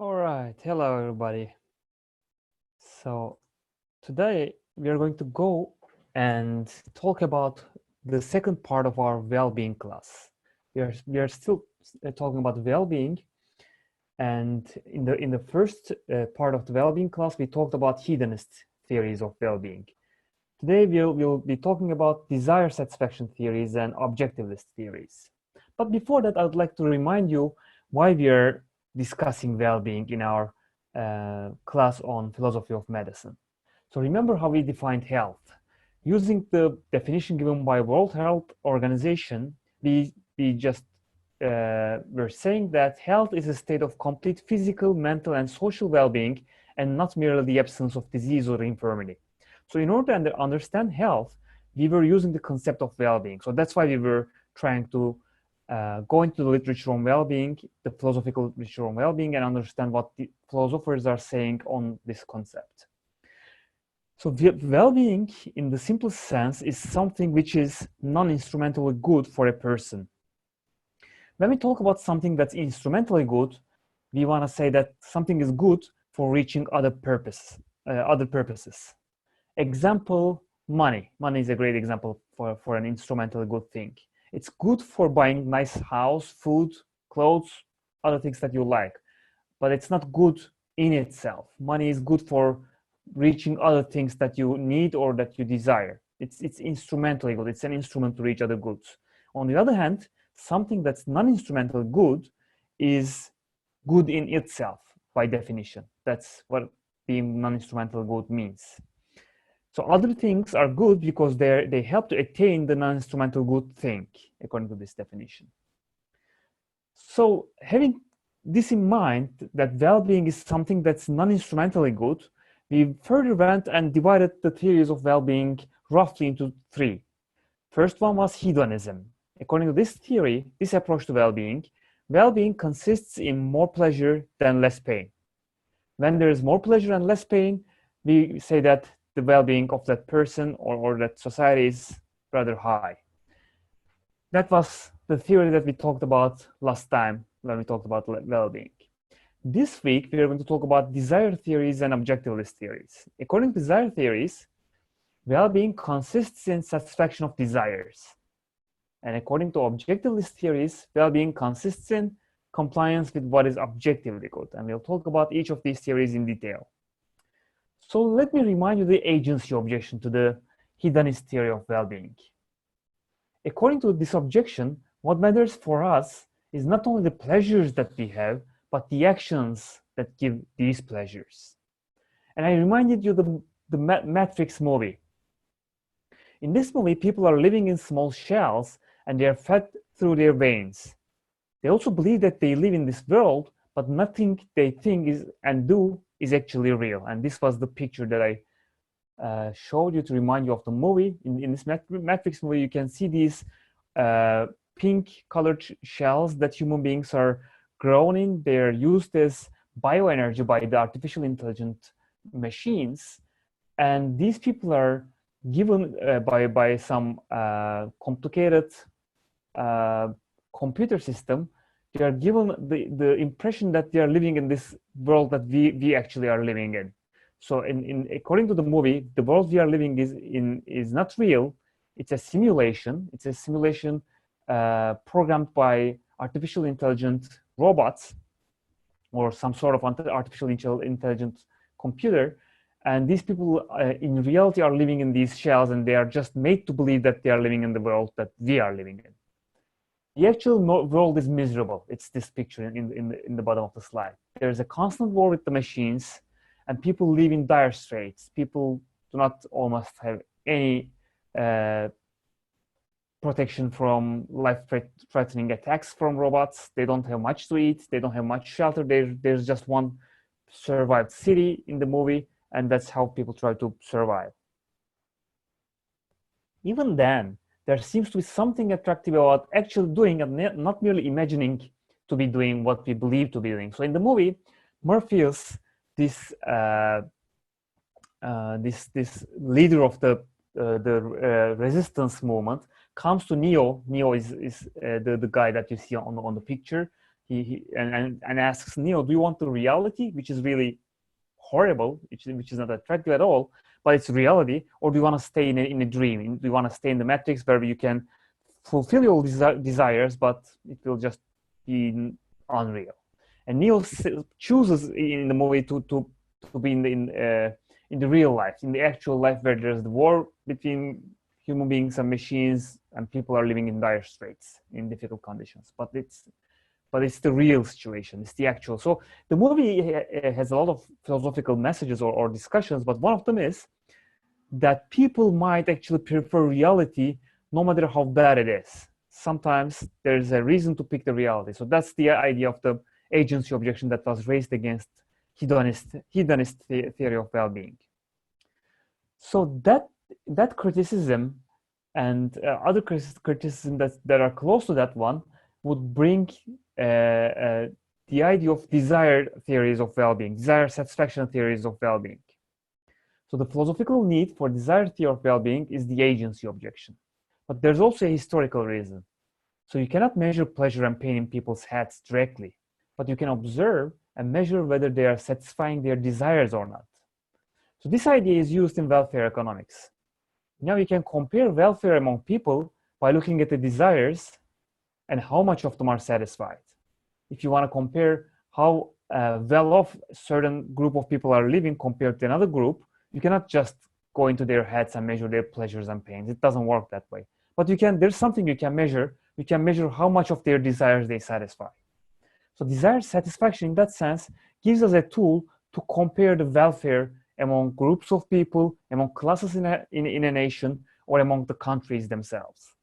All right, hello everybody. So today we are going to go and talk about the second part of our well-being class. We are still talking about well-being, and in the first part of the well-being class we talked about hedonist theories of well-being. Today we'll be talking about desire satisfaction theories and objectivist theories. But before that, I would like to remind you why we are discussing well-being in our class on philosophy of medicine. So remember how we defined health. Using the definition given by World Health Organization, we just were saying that health is a state of complete physical, mental, and social well-being, and not merely the absence of disease or infirmity. So in order to understand health, we were using the concept of well-being. So that's why we were trying to go into the literature on well-being, the philosophical literature on well-being, and understand what the philosophers are saying on this concept. So well-being, in the simplest sense, is something which is non-instrumentally good for a person. When we talk about something that's instrumentally good, we want to say that something is good for reaching other purposes. Example, money. Money is a great example for an instrumentally good thing. It's good for buying nice house, food, clothes, other things that you like, but it's not good in itself. Money is good for reaching other things that you need or that you desire. It's instrumentally good. It's an instrument to reach other goods. On the other hand, something that's non-instrumental good is good in itself by definition. That's what being non-instrumental good means. So other things are good because they help to attain the non-instrumental good thing, according to this definition. So having this in mind, that well-being is something that's non-instrumentally good, we further went and divided the theories of well-being roughly into three. First one was hedonism. According to this theory, this approach to well-being consists in more pleasure than less pain. When there is more pleasure and less pain, we say that the well-being of that person or that society is rather high. That was the theory that we talked about last time when we talked about well-being. This week, we are going to talk about desire theories and objectivist theories. According to desire theories, well-being consists in satisfaction of desires. And according to objectivist theories, well-being consists in compliance with what is objectively good. And we'll talk about each of these theories in detail. So let me remind you the agency objection to the hedonist theory of well-being. According to this objection, what matters for us is not only the pleasures that we have, but the actions that give these pleasures. And I reminded you the Matrix movie. In this movie, people are living in small shells and they are fed through their veins. They also believe that they live in this world, but nothing they think is and do is actually real. And this was the picture that I showed you to remind you of the movie. In this Matrix movie, you can see these pink colored shells that human beings are grown in. They're used as bioenergy by the artificial intelligent machines. And these people are given by some complicated computer system, they are given the impression that they are living in this world that we actually are living in. So according to the movie, the world we are living is not real. It's a simulation. It's a simulation programmed by artificial intelligent robots or some sort of artificial intelligent computer. And these people in reality are living in these shells, and they are just made to believe that they are living in the world that we are living in. The actual world is miserable. It's this picture in the bottom of the slide. There's a constant war with the machines, and people live in dire straits. People do not almost have any protection from life-threatening attacks from robots. They don't have much to eat. They don't have much shelter. There's just one survived city in the movie, and that's how people try to survive. Even then, there seems to be something attractive about actually doing and not merely imagining to be doing what we believe to be doing. So in the movie, Morpheus, this leader of the resistance movement, comes to Neo. Neo is the guy that you see on the picture. and asks Neo, do you want the reality, which is really horrible, which is not attractive at all, but it's reality, or do you want to stay in a dream? Do you want to stay in the matrix where you can fulfill your desires, but it will just be unreal? And Neo chooses in the movie to be in the real life, in the actual life, where there's the war between human beings and machines, and people are living in dire straits, in difficult conditions. But it's the real situation. It's the actual. So the movie has a lot of philosophical messages or discussions, but one of them is that people might actually prefer reality no matter how bad it is. Sometimes there's a reason to pick the reality. So that's the idea of the agency objection that was raised against hedonist theory of well-being. So that criticism and other criticism that are close to that one would bring the idea of desire theories of well-being, desire satisfaction theories of well-being. So the philosophical need for desire theory of well-being is the agency objection. But there's also a historical reason. So you cannot measure pleasure and pain in people's heads directly, but you can observe and measure whether they are satisfying their desires or not. So this idea is used in welfare economics. Now you can compare welfare among people by looking at the desires and how much of them are satisfied. If you want to compare how well off a certain group of people are living compared to another group, you cannot just go into their heads and measure their pleasures and pains. It doesn't work that way. But there's something you can measure. You can measure how much of their desires they satisfy. So desire satisfaction in that sense gives us a tool to compare the welfare among groups of people, among classes in a nation, or among the countries themselves.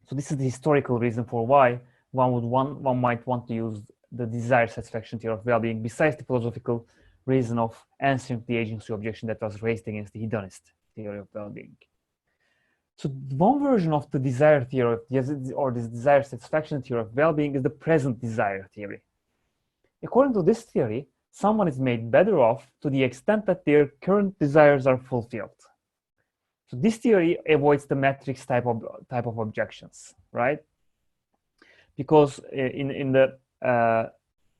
So this is the historical reason for why one might want to use the desire satisfaction theory of well-being, besides the philosophical reason of answering the agency objection that was raised against the hedonist theory of well-being. So one version of the desire theory or this desire satisfaction theory of well-being is the present desire theory. According to this theory, someone is made better off to the extent that their current desires are fulfilled. So this theory avoids the matrix type of objections, right? Because in the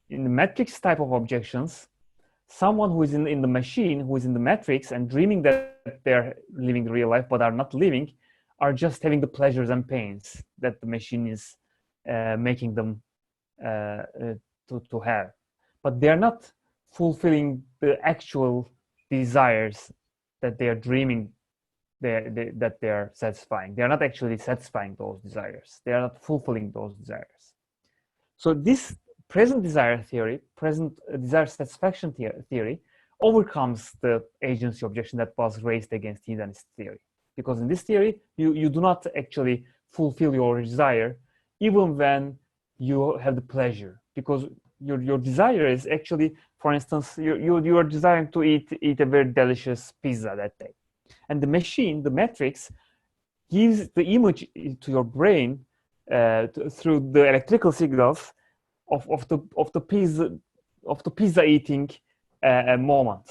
matrix type of objections, someone who is in the machine, who is in the matrix and dreaming that they're living real life but are not living, are just having the pleasures and pains that the machine is making them to have. But they're not fulfilling the actual desires that they are dreaming that they are satisfying. They are not actually satisfying those desires. They are not fulfilling those desires. So this present desire theory, present desire satisfaction theory, overcomes the agency objection that was raised against hedonist theory. Because in this theory, you do not actually fulfill your desire even when you have the pleasure, because your desire is actually, for instance, you are desiring to eat a very delicious pizza that day. And the machine, the matrix, gives the image to your brain through the electrical signals of the pizza eating moment.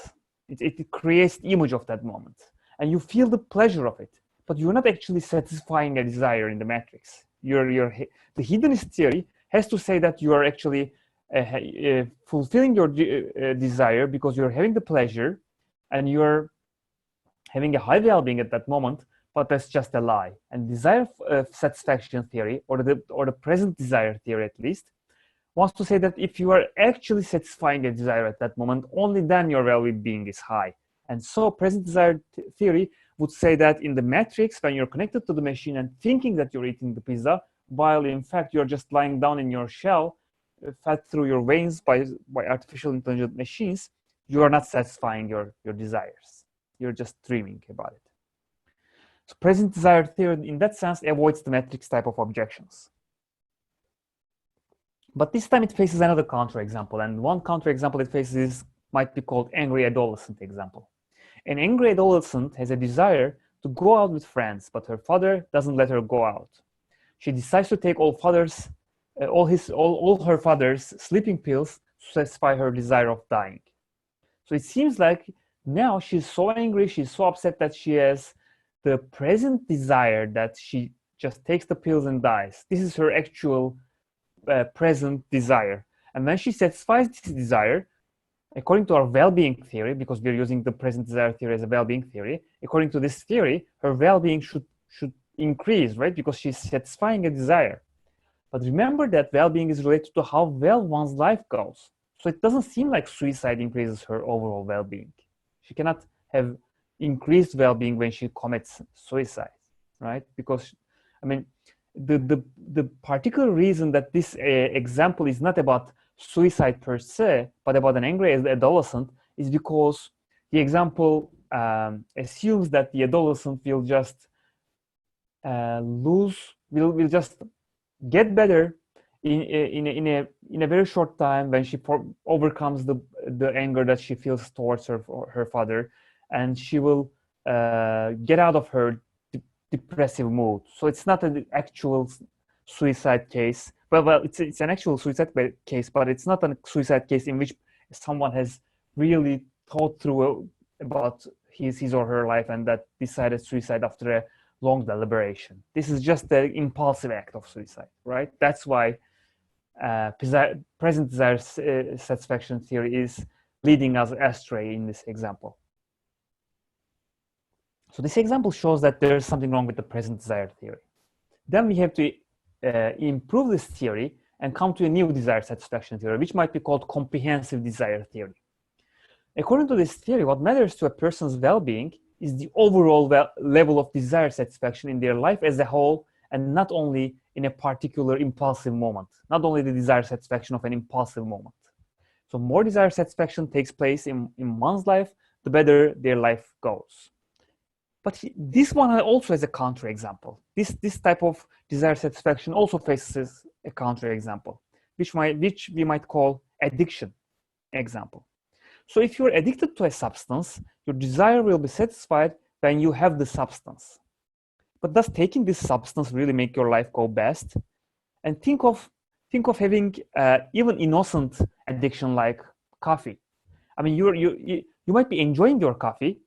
It creates the image of that moment, and you feel the pleasure of it. But you're not actually satisfying a desire in the matrix. The hedonist theory has to say that you are actually fulfilling your desire because you're having the pleasure and you're having a high well-being at that moment, but that's just a lie. And desire satisfaction theory, or the present desire theory at least, wants to say that if you are actually satisfying a desire at that moment, only then your well-being is high. And so present desire theory would say that in the matrix, when you're connected to the machine and thinking that you're eating the pizza, while in fact you're just lying down in your shell, fed through your veins by artificial intelligent machines, you are not satisfying your desires. You're just dreaming about it. So present desire theory in that sense avoids the matrix type of objections. But this time it faces another counterexample, and one counterexample it faces might be called angry adolescent example. An angry adolescent has a desire to go out with friends, but her father doesn't let her go out. She decides to take all her father's sleeping pills to satisfy her desire of dying. So it seems like now she's so angry, she's so upset that she has the present desire that she just takes the pills and dies. This is her actual present desire. And when she satisfies this desire, according to our well-being theory, because we're using the present desire theory as a well-being theory, according to this theory, her well-being should increase, right? Because she's satisfying a desire. But remember that well-being is related to how well one's life goes. So it doesn't seem like suicide increases her overall well-being. She cannot have increased well-being when she commits suicide, right? Because, I mean, the particular reason that this example is not about suicide per se, but about an angry adolescent, is because the example assumes that the adolescent will just will just get better in a very short time when she overcomes the anger that she feels towards her father, and she will get out of her depressive mood. So it's not an actual suicide case. Well, it's an actual suicide case, but it's not a suicide case in which someone has really thought through about his or her life and that decided suicide after a long deliberation. This is just the impulsive act of suicide, right? That's why present desire satisfaction theory is leading us astray in this example. So this example shows that there's something wrong with the present desire theory. Then we have to improve this theory and come to a new desire satisfaction theory, which might be called comprehensive desire theory. According to this theory, what matters to a person's well-being is the overall level of desire satisfaction in their life as a whole, and not only in a particular impulsive moment, not only the desire satisfaction of an impulsive moment. So more desire satisfaction takes place in one's life, the better their life goes. But this one also has a counterexample. This type of desire satisfaction also faces a counterexample, which we might call addiction example. So if you're addicted to a substance, your desire will be satisfied when you have the substance. But does taking this substance really make your life go best? And think of having even innocent addiction like coffee. I mean, you might be enjoying your coffee,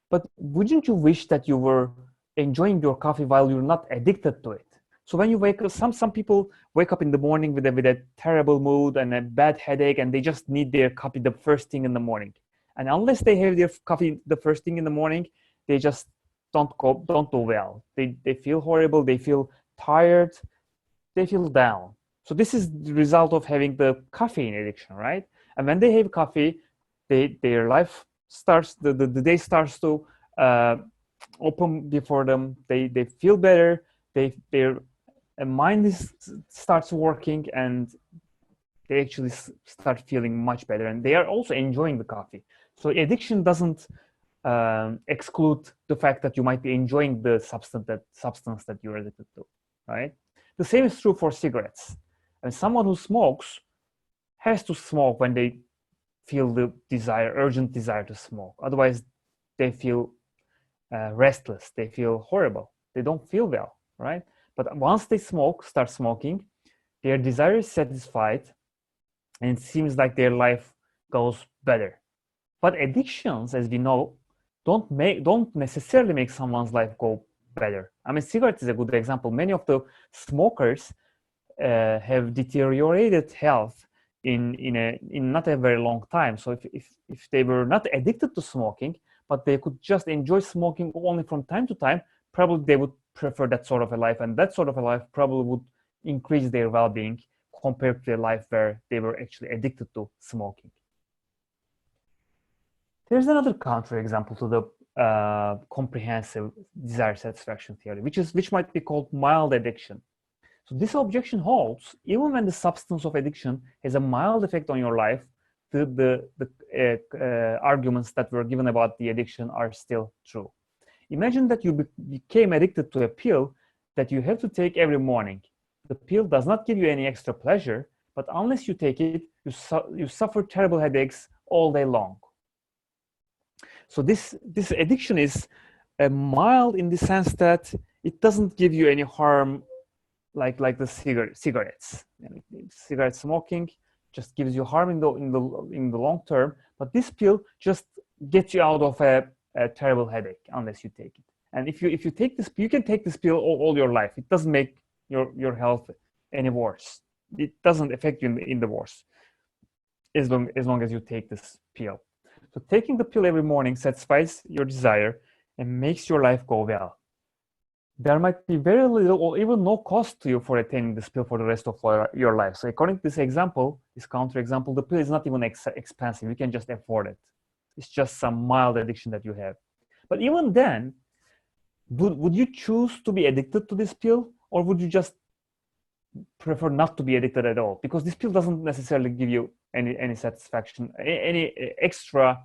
but wouldn't you wish that you were enjoying your coffee while you're not addicted to it? So when you wake up, some people wake up in the morning with a terrible mood and a bad headache, and they just need their coffee the first thing in the morning. And unless they have their coffee the first thing in the morning, they just don't do well. They feel horrible. They feel tired. They feel down. So this is the result of having the caffeine addiction, right? And when they have coffee, their life starts, the day starts to open before them. They feel better. Their mind starts working, and they actually start feeling much better, and they are also enjoying the coffee. So addiction doesn't exclude the fact that you might be enjoying the substance that you're addicted to, right? The same is true for cigarettes. And someone who smokes has to smoke when they feel the urgent desire to smoke. Otherwise, they feel restless. They feel horrible. They don't feel well, right? But once they start smoking, their desire is satisfied, and it seems like their life goes better. But addictions, as we know, don't necessarily make someone's life go better. I mean, cigarettes is a good example. Many of the smokers have deteriorated health in not a very long time. So if they were not addicted to smoking, but they could just enjoy smoking only from time to time, probably they would prefer that sort of a life, and that sort of a life probably would increase their well-being compared to a life where they were actually addicted to smoking. There's another counterexample to the comprehensive desire satisfaction theory, which might be called mild addiction. So this objection holds even when the substance of addiction has a mild effect on your life. The arguments that were given about the addiction are still true. Imagine that you became addicted to a pill that you have to take every morning. The pill does not give you any extra pleasure, but unless you take it, you suffer terrible headaches all day long. So this addiction is mild in the sense that it doesn't give you any harm like the cigarettes. Cigarette smoking just gives you harm in the long term, but this pill just gets you out of a terrible headache unless you take it. And if you take this, you can take this pill all your life. It doesn't make your health any worse. it doesn't affect you in the worst as long as you take this pill. So taking the pill every morning satisfies your desire and makes your life go well. There might be very little or even no cost to you for attaining this pill for the rest of your life. So according to this example, this counterexample, the pill is not even expensive. You can just afford it. It's just some mild addiction that you have. But even then, would you choose to be addicted to this pill, or would you just prefer not to be addicted at all? Because this pill doesn't necessarily give you any satisfaction, any extra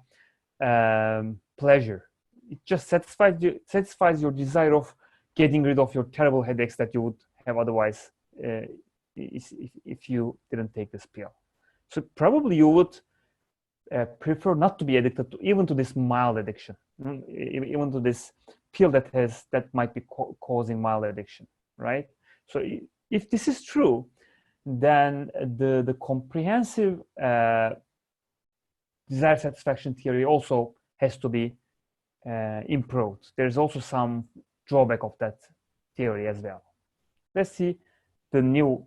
pleasure. It just satisfies your desire of getting rid of your terrible headaches that you would have otherwise if you didn't take this pill. So probably you would prefer not to be addicted even to this mild addiction, even to this pill that might be causing mild addiction, right? So if this is true, then the comprehensive desire satisfaction theory also has to be improved. There's also some drawback of that theory as well. Let's see the new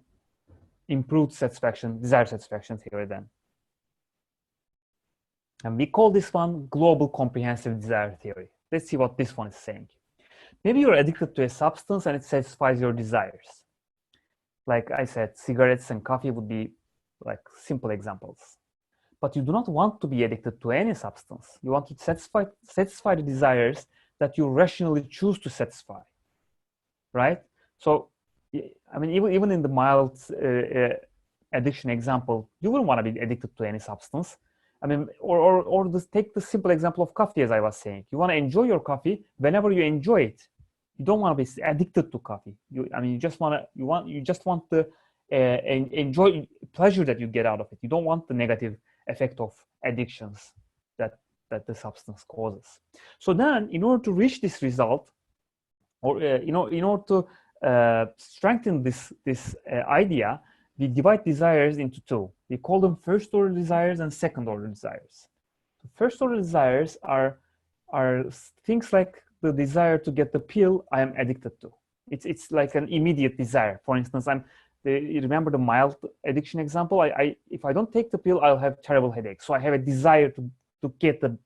improved desire satisfaction theory then. And we call this one global comprehensive desire theory. Let's see what this one is saying. Maybe you're addicted to a substance and it satisfies your desires. Like I said, cigarettes and coffee would be like simple examples. But you do not want to be addicted to any substance. You want to satisfy the desires that you rationally choose to satisfy, right? So, I mean, even in the mild addiction example, you wouldn't want to be addicted to any substance. I mean, or just take the simple example of coffee, as I was saying. You want to enjoy your coffee whenever you enjoy it. You don't want to be addicted to coffee. You just want the enjoy pleasure that you get out of it. You don't want the negative effect of addictions that the substance causes. So then, in order to reach this result, or in order to strengthen this idea, we divide desires into two. We call them first-order desires and second-order desires. The first-order desires are things like the desire to get the pill I am addicted to. It's like an immediate desire. For instance, you remember the mild addiction example? If I don't take the pill, I'll have terrible headaches. So I have a desire to get the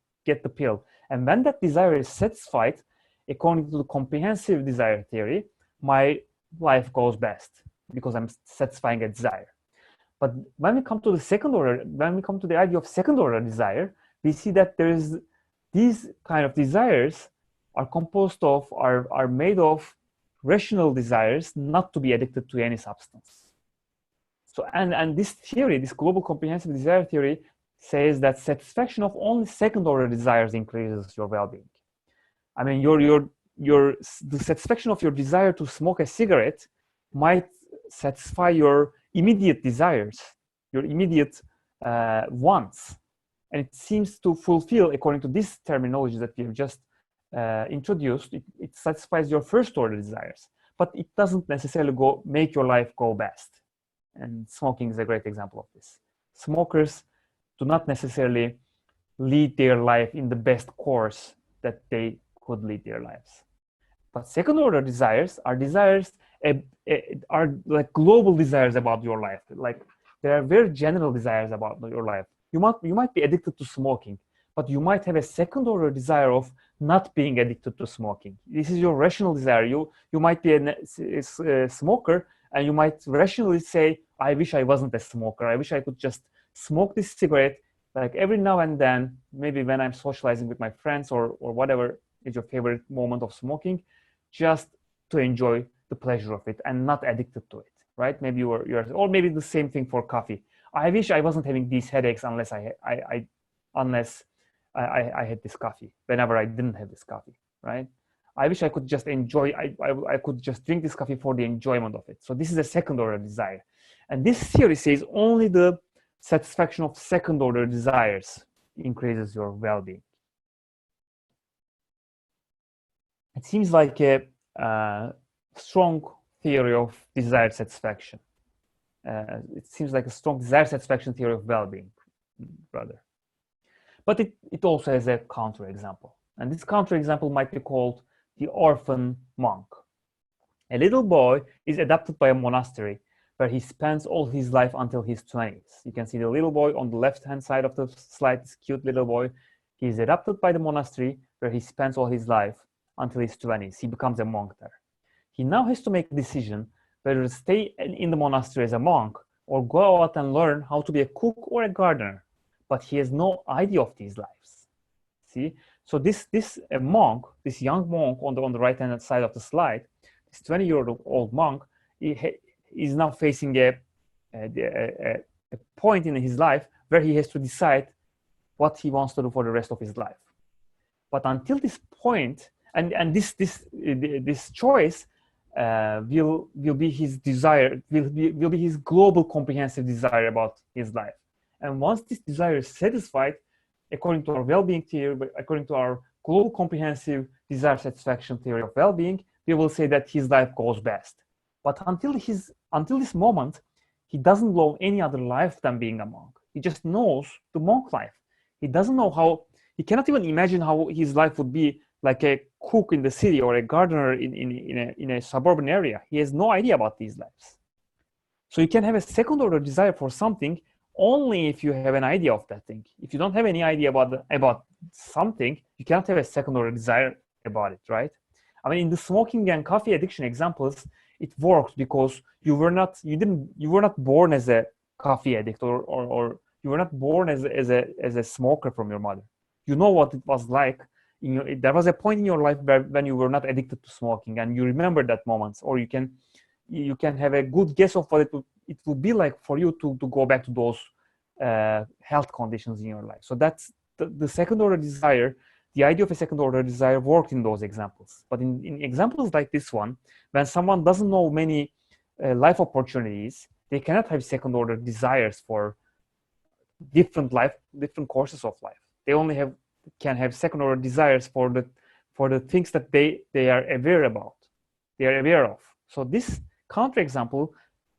pill. And when that desire is satisfied, according to the comprehensive desire theory, my life goes best because I'm satisfying a desire. But when we come to the idea of second order desire, we see that these kind of desires are made of rational desires not to be addicted to any substance. So and this theory, this global comprehensive desire theory, says that satisfaction of only second order desires increases your well-being. I mean, the satisfaction of your desire to smoke a cigarette might satisfy your immediate desires, your immediate wants, and it seems to fulfill, according to this terminology that we have just introduced, it satisfies your first order desires, but it doesn't necessarily make your life go best. And smoking is a great example of this. Smokers do not necessarily lead their life in the best course that they could lead their lives. But second order desires are like global desires about your life. Like there are very general desires about your life. You might be addicted to smoking, but you might have a second order desire of not being addicted to smoking. This is your rational desire. You might be a smoker, and you might rationally say, I wish I wasn't a smoker. I wish I could just smoke this cigarette like every now and then, maybe when I'm socializing with my friends or whatever is your favorite moment of smoking, just to enjoy the pleasure of it and not addicted to it, right? Maybe or maybe the same thing for coffee. I wish I wasn't having these headaches unless I had this coffee, whenever I didn't have this coffee, right? I wish I could just enjoy, I could just drink this coffee for the enjoyment of it. So this is a second order desire. And this theory says only the satisfaction of second order desires increases your well-being. It seems like a strong theory of desire satisfaction. It seems like a strong desire satisfaction theory of well-being, rather. But it also has a counterexample. And this counterexample might be called the Orphan Monk. A little boy is adopted by a monastery, where he spends all his life until his 20s. You can see the little boy on the left-hand side of the slide, this cute little boy. He is adopted by the monastery where he spends all his life until his 20s. He becomes a monk there. He now has to make a decision whether to stay in the monastery as a monk or go out and learn how to be a cook or a gardener. But he has no idea of these lives. See? So this monk, this young monk on the right-hand side of the slide, this 20-year-old monk, is now facing a point in his life where he has to decide what he wants to do for the rest of his life. But until this point, and this choice will be his desire, will be his global comprehensive desire about his life. And once this desire is satisfied, according to our well-being theory, according to our global comprehensive desire satisfaction theory of well-being, we will say that his life goes best. But until this moment, he doesn't know any other life than being a monk. He just knows the monk life. He doesn't know how, he cannot even imagine how his life would be like a cook in the city or a gardener in a suburban area. He has no idea about these lives. So you can have a second order desire for something only if you have an idea of that thing. If you don't have any idea about something, you cannot have a second order desire about it, right? I mean, in the smoking and coffee addiction examples, it works because you were not born as a coffee addict or you were not born as a smoker from your mother. You know what it was like. There was a point in your life when you were not addicted to smoking, and you remember that moment, or you can have a good guess of what it will be like for you to go back to those health conditions in your life. So that's the second order desire. The idea of a second order desire worked in those examples. But in examples like this one, when someone doesn't know many life opportunities, they cannot have second order desires for different courses of life. They only can have second order desires for the things that they are aware about, they are aware of. So this counterexample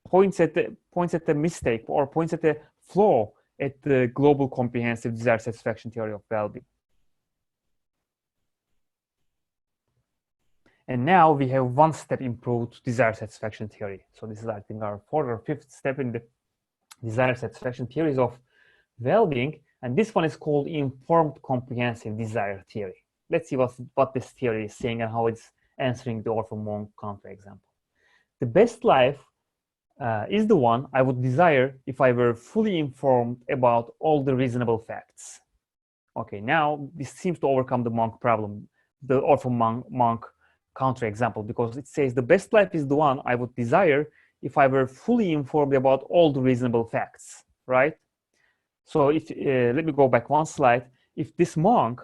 points at the mistake or points at the flaw at the global comprehensive desire satisfaction theory of well-being. And now we have one step improved desire satisfaction theory. So this is, I think, our fourth or fifth step in the desire satisfaction theories of well-being. And this one is called informed comprehensive desire theory. Let's see what this theory is saying and how it's answering the Orphan Monk counterexample. The best life is the one I would desire if I were fully informed about all the reasonable facts. Okay, now this seems to overcome the monk problem, the Orphan Monk counterexample, because it says the best life is the one I would desire if I were fully informed about all the reasonable facts, right? So if let me go back one slide. If this monk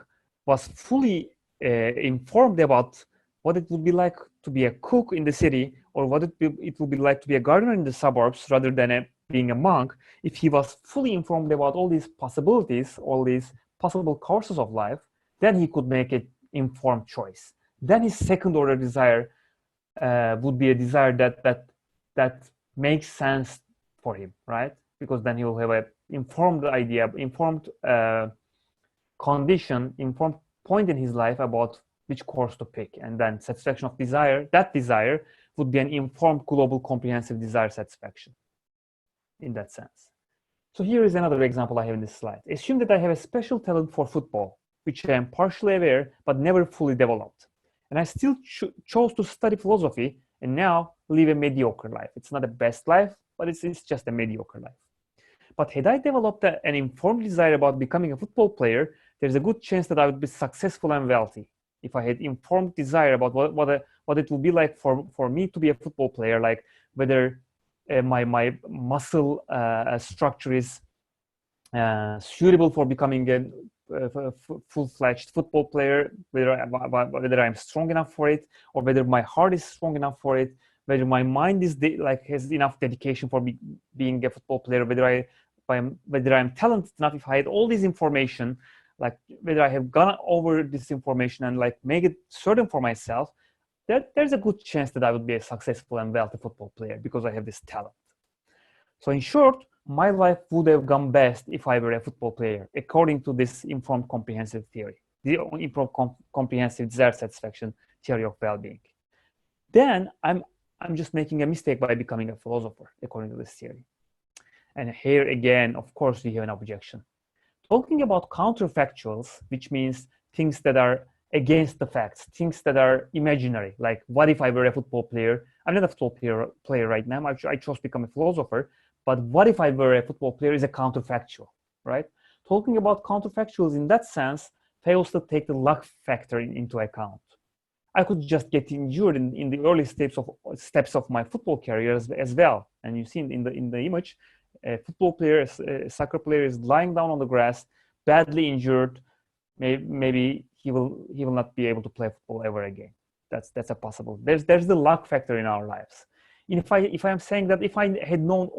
was fully informed about what it would be like to be a cook in the city, or what it would be like to be a gardener in the suburbs rather than being a monk, if he was fully informed about all these possibilities, all these possible courses of life, then he could make an informed choice. Then his second order desire would be a desire that makes sense for him, right? Because then he will have an informed idea, informed condition, informed point in his life about which course to pick. And then satisfaction of desire, that desire would be an informed global comprehensive desire satisfaction in that sense. So here is another example I have in this slide. Assume that I have a special talent for football, which I am partially aware but never fully developed. And I still chose to study philosophy and now live a mediocre life. It's not a best life, but it's just a mediocre life. But had I developed an informed desire about becoming a football player, there's a good chance that I would be successful and wealthy. If I had informed desire about what it would be like for me to be a football player, like whether my muscle structure is suitable for becoming a full-fledged football player, whether I'm strong enough for it, or whether my heart is strong enough for it, whether my mind is has enough dedication for being a football player, whether I'm talented enough. If I had all this information, like whether I have gone over this information and like make it certain for myself, there's a good chance that I would be a successful and wealthy football player because I have this talent. So in short, my life would have gone best if I were a football player, according to this informed comprehensive theory, the informed comprehensive desire satisfaction theory of well-being. Then I'm I'm just making a mistake by becoming a philosopher, according to this theory. And here again, of course, we have an objection. Talking about counterfactuals, which means things that are against the facts, things that are imaginary, like what if I were a football player? I'm not a football player right now. I chose to become a philosopher, but what if I were a football player is a counterfactual, right? Talking about counterfactuals in that sense fails to take the luck factor into account. I could just get injured in the early steps of my football career as well. And you see in the image, a football player, a soccer player is lying down on the grass, badly injured. Maybe he will not be able to play football ever again. That's a possible. There's the luck factor in our lives. If I am saying that if I had known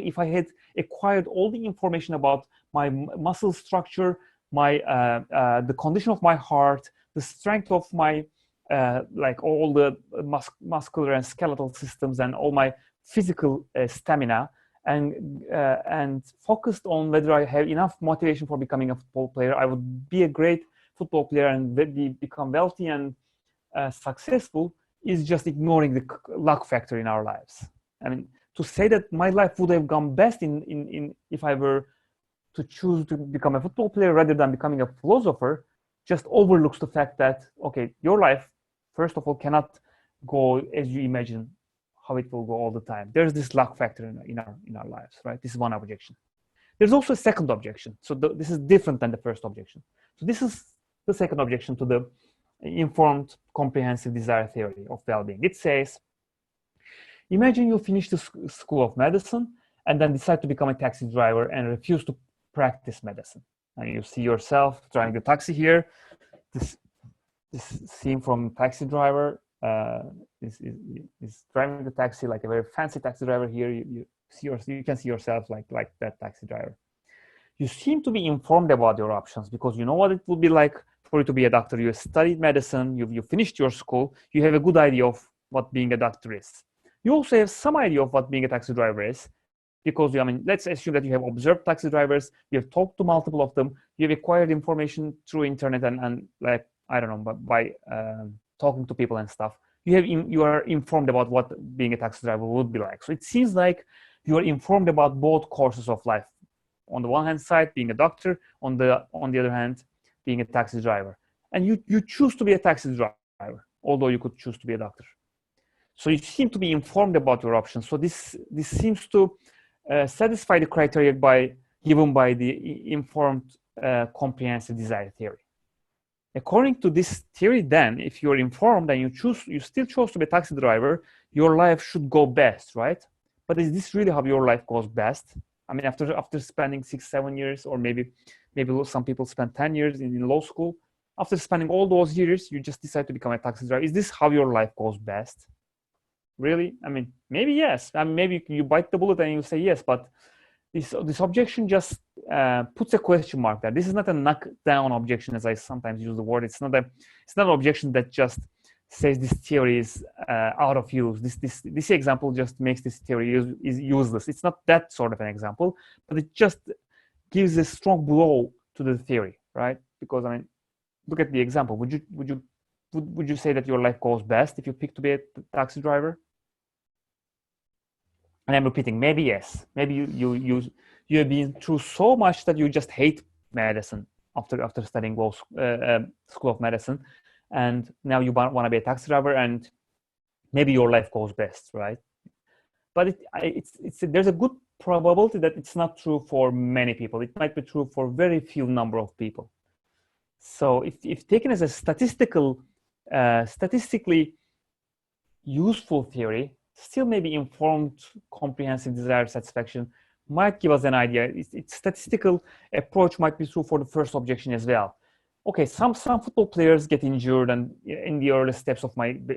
if I had acquired all the information about my muscle structure, my the condition of my heart, the strength of my like all the muscular and skeletal systems and all my physical stamina, and focused on whether I have enough motivation for becoming a football player, I would be a great football player and become wealthy and successful, is just ignoring the luck factor in our lives. I mean, to say that my life would have gone best in if I were to choose to become a football player rather than becoming a philosopher just overlooks the fact that, okay, your life, first of all, cannot go as you imagine how it will go all the time. There's this luck factor in our lives, right? This is one objection. There's also a second objection. So this is different than the first objection. So this is the second objection to the informed comprehensive desire theory of well-being. It says, imagine you finish the school of medicine and then decide to become a taxi driver and refuse to practice medicine. And you see yourself driving the taxi here. This scene from Taxi Driver is driving the taxi like a very fancy taxi driver here. You can see yourself like that taxi driver. You seem to be informed about your options because you know what it would be like for you to be a doctor. You studied medicine, you finished your school, you have a good idea of what being a doctor is. You also have some idea of what being a taxi driver is because, I mean, let's assume that you have observed taxi drivers, you have talked to multiple of them, you have acquired information through internet and like, I don't know, but by talking to people and stuff, you are informed about what being a taxi driver would be like. So it seems like you are informed about both courses of life. On the one hand side, being a doctor, on the other hand, being a taxi driver. And you choose to be a taxi driver, although you could choose to be a doctor. So you seem to be informed about your options. So this seems to satisfy the criteria given by the informed comprehensive desire theory. According to this theory, then, if you're informed and you still chose to be a taxi driver, your life should go best, right? But is this really how your life goes best? I mean, after spending 6-7 years, or maybe some people spend 10 years in law school, after spending all those years, you just decide to become a taxi driver. Is this how your life goes best? Really? I mean, maybe yes. I mean, maybe you bite the bullet and you say yes, but this objection just puts a question mark there. This is not a knockdown objection, as I sometimes use the word. It's not an objection that just says this theory is out of use. This example just makes this theory is useless. It's not that sort of an example, but it just gives a strong blow to the theory, right? Because, I mean, look at the example. Would you say that your life goes best if you pick to be a taxi driver? And I'm repeating, maybe yes. Maybe you have been through so much that you just hate medicine after studying school of medicine, and now you want to be a taxi driver, and maybe your life goes best, right? But there's a good probability that it's not true for many people. It might be true for very few number of people. So if taken as a statistically useful theory, still maybe informed comprehensive desire satisfaction might give us an idea. Its statistical approach might be true for the first objection as well. Okay, some football players get injured and in the early steps of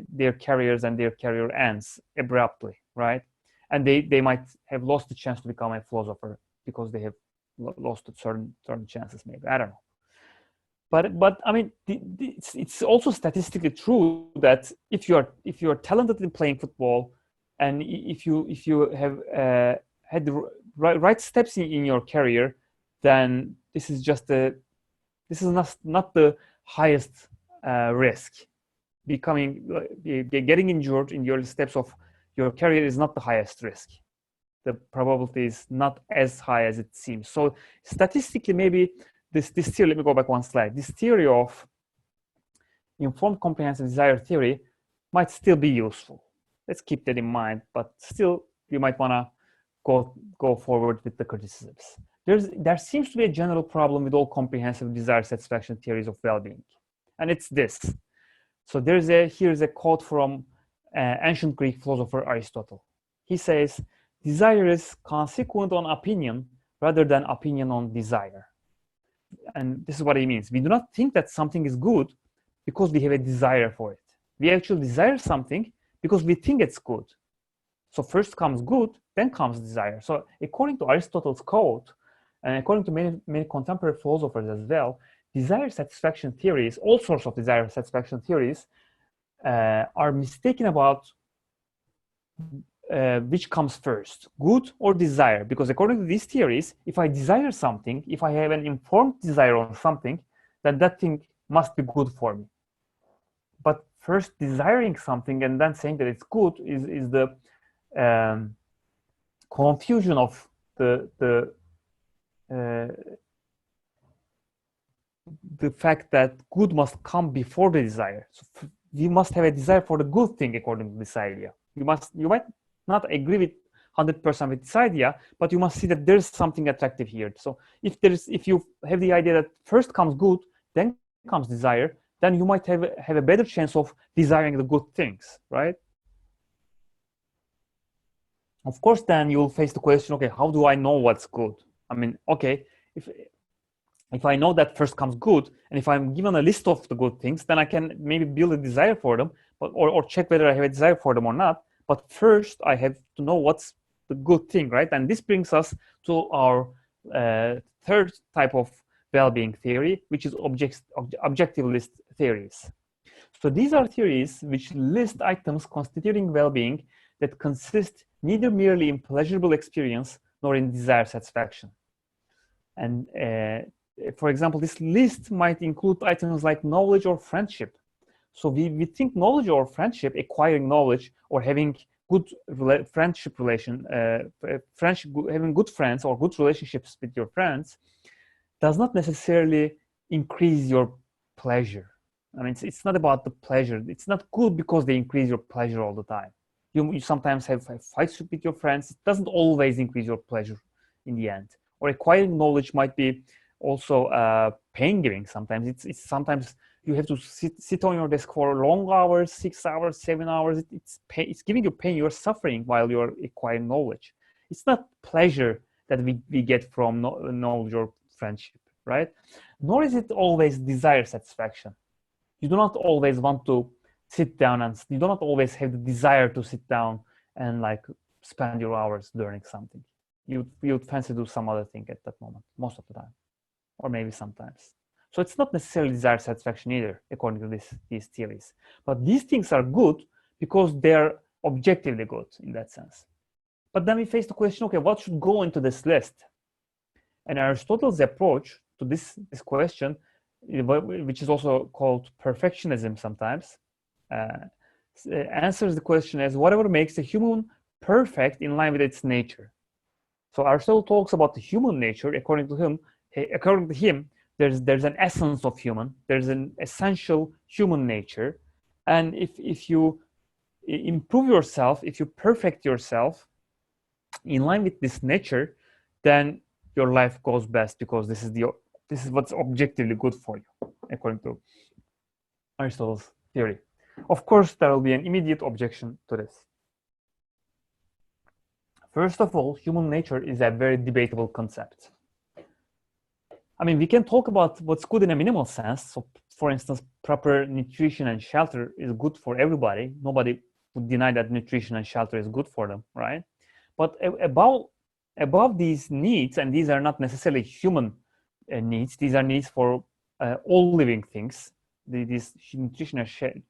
their careers, and their career ends abruptly, right? And they might have lost the chance to become a philosopher because they have lost certain chances, maybe. I don't know. But I mean, it's also statistically true that if you are talented in playing football, and if you have had the right steps in your career, then this is not the highest risk. Getting injured in the early steps of your career is not the highest risk. The probability is not as high as it seems. So statistically, maybe this theory, let me go back one slide. This theory of informed comprehensive desire theory might still be useful. Let's keep that in mind, but still you might want to go forward with the criticisms. There seems to be a general problem with all comprehensive desire satisfaction theories of well-being, and it's this. So here's a quote from ancient Greek philosopher Aristotle. He says, desire is consequent on opinion rather than opinion on desire. And this is what he means. We do not think that something is good because we have a desire for it. We actually desire something because we think it's good. So first comes good, then comes desire. So according to Aristotle's quote, and according to many contemporary philosophers as well, desire satisfaction theories, all sorts of desire satisfaction theories, are mistaken about which comes first, good or desire. Because according to these theories, if I desire something, if I have an informed desire on something, then that thing must be good for me. But first desiring something and then saying that it's good is the confusion of the fact that good must come before the desire. So we must have a desire for the good thing according to this idea. You might not agree with 100% with this idea, but you must see that there's something attractive here. So if you have the idea that first comes good, then comes desire, then you might have a better chance of desiring the good things, right? Of course, then you'll face the question, okay, how do I know what's good? I mean, okay, if I know that first comes good, and if I'm given a list of the good things, then I can maybe build a desire for them, or check whether I have a desire for them or not. But first, I have to know what's the good thing, right? And this brings us to our third type of well-being theory, which is objective list theories. So these are theories which list items constituting well-being that consist neither merely in pleasurable experience nor in desire satisfaction. And for example, this list might include items like knowledge or friendship. So we think knowledge or friendship, acquiring knowledge or having good friendship relation, having good friends or good relationships with your friends does not necessarily increase your pleasure. I mean, it's not about the pleasure. It's not good because they increase your pleasure all the time. You sometimes have fights with your friends. It doesn't always increase your pleasure in the end. Or acquiring knowledge might be also pain-giving sometimes. It's sometimes you have to sit on your desk for long hours, 6 hours, 7 hours. It's giving you pain. You're suffering while you're acquiring knowledge. It's not pleasure that we get from knowledge or friendship, right? Nor is it always desire satisfaction. You do not always want to sit down, and you do not always have the desire to sit down and like spend your hours learning something. You'd fancy do some other thing at that moment, most of the time, or maybe sometimes. So it's not necessarily desire satisfaction either, according to these theories. But these things are good because they're objectively good in that sense. But then we face the question, okay, what should go into this list? And Aristotle's approach to this question, which is also called perfectionism sometimes, answers the question as whatever makes a human perfect in line with its nature. So Aristotle talks about the human nature. According to him, there's an essence of human. There's an essential human nature, and if you improve yourself, if you perfect yourself in line with this nature, then your life goes best because this is what's objectively good for you, according to Aristotle's theory. Of course, there will be an immediate objection to this. First of all, human nature is a very debatable concept. I mean, we can talk about what's good in a minimal sense. So, for instance, proper nutrition and shelter is good for everybody. Nobody would deny that nutrition and shelter is good for them, right? But above these needs, and these are not necessarily human needs, these are needs for all living things. These nutrition and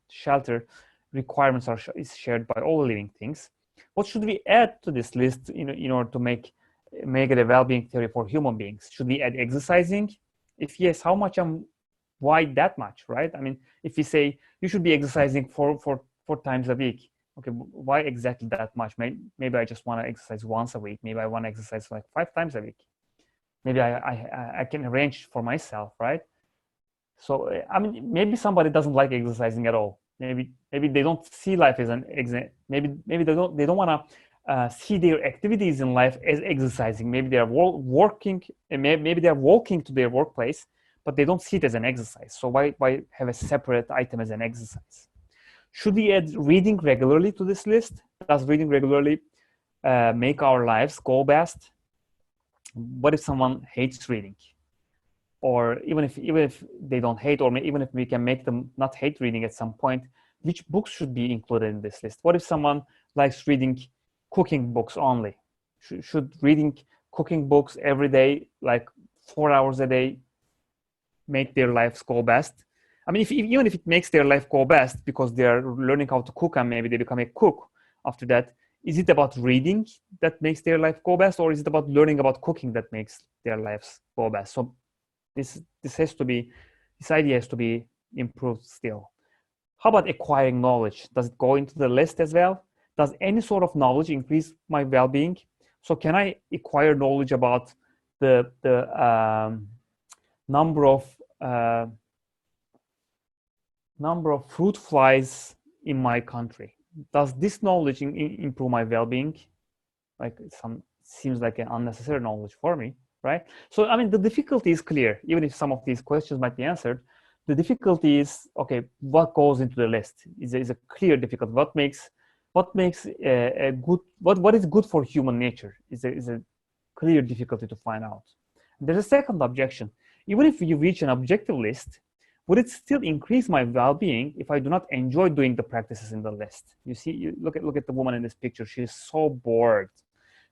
shelter requirements is shared by all living things. What should we add to this list in order to make it a well-being theory for human beings? Should we add exercising? If yes, how much and why that much, right? I mean, if we say you should be exercising four times a week, Okay, why exactly that much? Maybe I just want to exercise once a week. Maybe I want to exercise like 5 times a week. Maybe I can arrange for myself, right? So I mean, maybe somebody doesn't like exercising at all. Maybe they don't see life as an exam. Maybe they don't want to see their activities in life as exercising. Maybe they are working, and maybe they are walking to their workplace, but they don't see it as an exercise. So why have a separate item as an exercise? Should we add reading regularly to this list? Does reading regularly make our lives go best? What if someone hates reading? Or even if they don't hate, or even if we can make them not hate reading at some point, which books should be included in this list? What if someone likes reading cooking books only? Should reading cooking books every day, like 4 hours a day, make their lives go best? I mean, even if it makes their life go best because they are learning how to cook and maybe they become a cook after that, is it about reading that makes their life go best, or is it about learning about cooking that makes their lives go best? So this idea has to be improved still. How about acquiring knowledge? Does it go into the list as well? Does any sort of knowledge increase my well-being? So can I acquire knowledge about the number of fruit flies in my country? Does this knowledge improve my well-being? Like seems like an unnecessary knowledge for me, right? So I mean, the difficulty is clear. Even if some of these questions might be answered, the difficulty is, okay, what goes into the list is a clear difficulty. What makes a good, what is good for human nature is a clear difficulty to find out. There's a second objection. Even if you reach an objective list, would it still increase my well-being if I do not enjoy doing the practices in the list? You see, you look at the woman in this picture. She's so bored.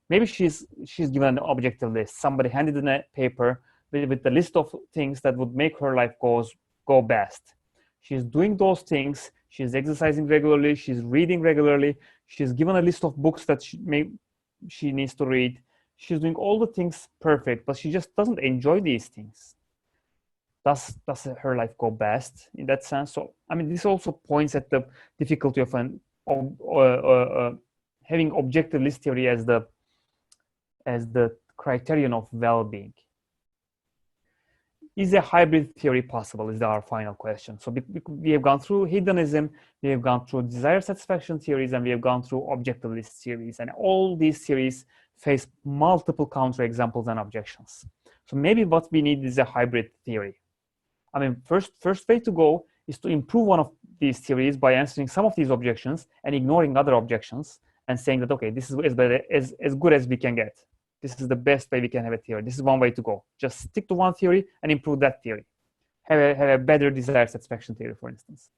Maybe she's given an objective list. Somebody handed in a paper with the list of things that would make her life go best. She's doing those things. She's exercising regularly. She's reading regularly. She's given a list of books that she needs to read. She's doing all the things perfect, but she just doesn't enjoy these things. Does her life go best in that sense? So I mean, this also points at the difficulty of having objective list theory as the criterion of well-being. Is a hybrid theory possible, is our final question. So we have gone through hedonism, we have gone through desire satisfaction theories, and we have gone through objective list theories. And all these theories face multiple counterexamples and objections. So maybe what we need is a hybrid theory. I mean, first way to go is to improve one of these theories by answering some of these objections and ignoring other objections and saying that, okay, this is as good as we can get. This is the best way we can have a theory. This is one way to go. Just stick to one theory and improve that theory. Have a better desire satisfaction theory, for instance.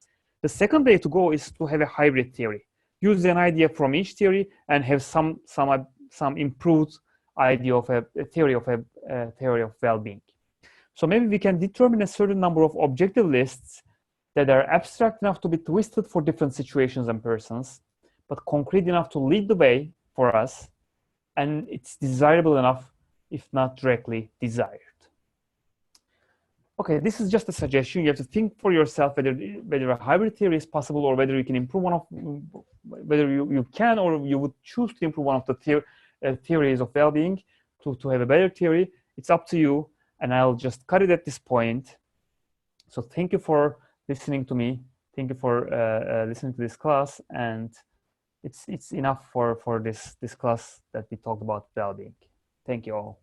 The second way to go is to have a hybrid theory. Use an idea from each theory and have some improved idea of a theory of well-being. So maybe we can determine a certain number of objective lists that are abstract enough to be twisted for different situations and persons, but concrete enough to lead the way for us, and it's desirable enough, if not directly desired. Okay, this is just a suggestion. You have to think for yourself whether a hybrid theory is possible, or whether you can improve whether you can or you would choose to improve one of the theories of well-being to have a better theory. It's up to you. And I'll just cut it at this point. So thank you for listening to me. Thank you for listening to this class. And it's enough for this class that we talked about well-being. Thank you all.